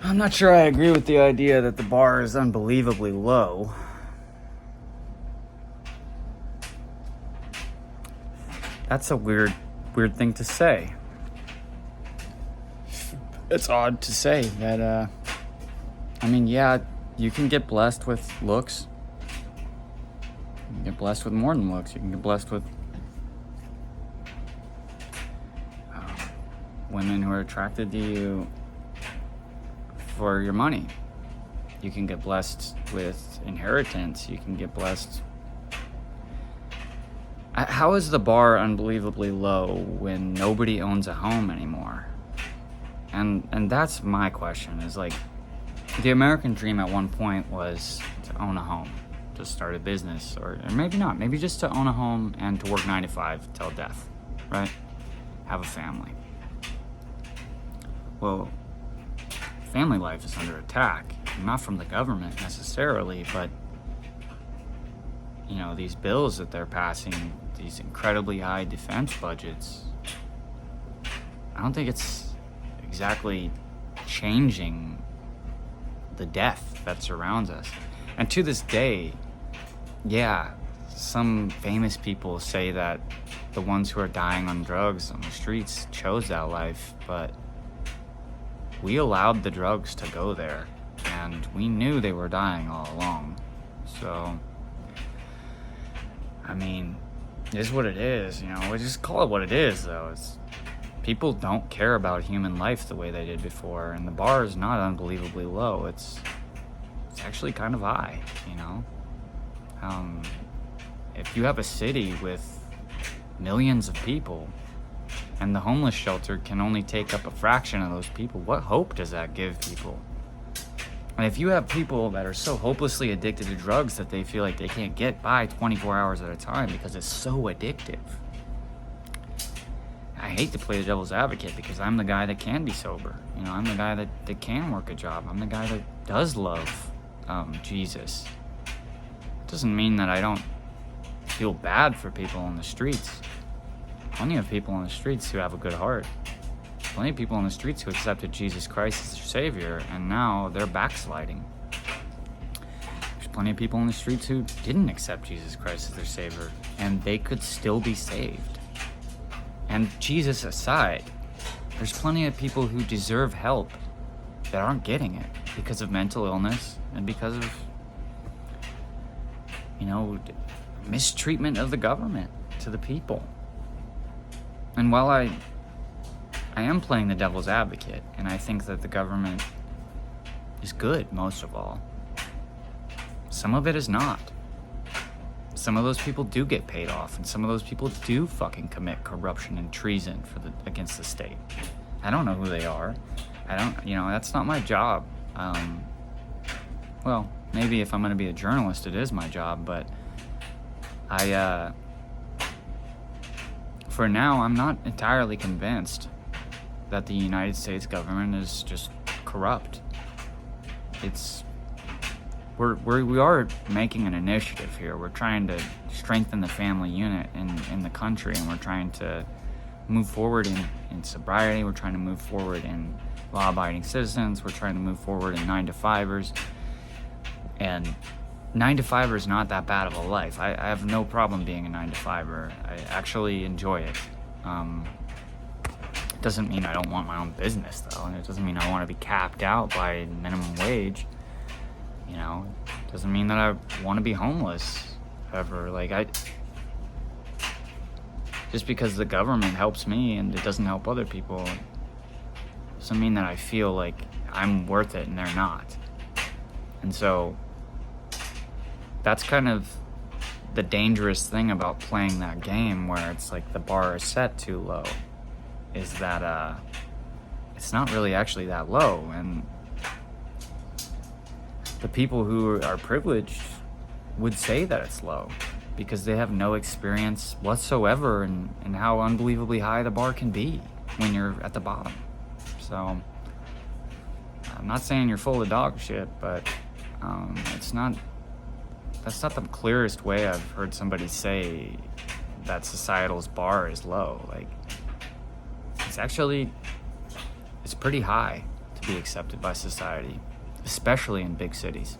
I'm not sure I agree with the idea that the bar is unbelievably low. That's a weird thing to say. It's odd to say that, yeah, you can get blessed with looks. You can get blessed with more than looks. You can get blessed with women who are attracted to you for your money. You can get blessed with inheritance. You can get blessed. How is the bar unbelievably low when nobody owns a home anymore? And that's my question, is like, the American dream at one point was to own a home, to start a business, or maybe not, maybe just to own a home and to work 9 to 5 till death, right? Have a family. Well, family life is under attack, not from the government necessarily, but these bills that they're passing, these incredibly high defense budgets, I don't think it's exactly changing the death that surrounds us. And to this day, yeah, some famous people say that the ones who are dying on drugs on the streets chose that life, but we allowed the drugs to go there, and we knew they were dying all along. So, it is what it is, we just call it what it is, though. People don't care about human life the way they did before, and the bar is not unbelievably low. It's actually kind of high, If you have a city with millions of people, and the homeless shelter can only take up a fraction of those people, what hope does that give people? And if you have people that are so hopelessly addicted to drugs that they feel like they can't get by 24 hours at a time because it's so addictive. I hate to play the devil's advocate because I'm the guy that can be sober. I'm the guy that can work a job. I'm the guy that does love Jesus. It doesn't mean that I don't feel bad for people on the streets. Plenty of people on the streets who have a good heart. Plenty of people on the streets who accepted Jesus Christ as their Savior, and now they're backsliding. There's plenty of people on the streets who didn't accept Jesus Christ as their Savior, and they could still be saved. And Jesus aside, there's plenty of people who deserve help that aren't getting it because of mental illness and because of, mistreatment of the government to the people. And while I am playing the devil's advocate, and I think that the government is good, most of all, some of it is not. Some of those people do get paid off, and some of those people do fucking commit corruption and treason against the state. I don't know who they are. That's not my job. Well, maybe if I'm going to be a journalist, it is my job, but for now, I'm not entirely convinced that the United States government is just corrupt. We are making an initiative here. We're trying to strengthen the family unit in the country, and we're trying to move forward in sobriety. We're trying to move forward in law-abiding citizens. We're trying to move forward in 9 to 5ers. And 9 to 5er is not that bad of a life. I have no problem being a 9 to 5er. I actually enjoy it. It doesn't mean I don't want my own business, though, and it doesn't mean I want to be capped out by minimum wage. It doesn't mean that I want to be homeless ever. Just because the government helps me and it doesn't help other people, doesn't mean that I feel like I'm worth it and they're not. And so that's kind of the dangerous thing about playing that game, where it's like the bar is set too low, is that it's not really actually that low. And the people who are privileged would say that it's low because they have no experience whatsoever in how unbelievably high the bar can be when you're at the bottom. So I'm not saying you're full of dog shit, but that's not the clearest way I've heard somebody say that societal's bar is low. It's pretty high, to be accepted by society, especially in big cities.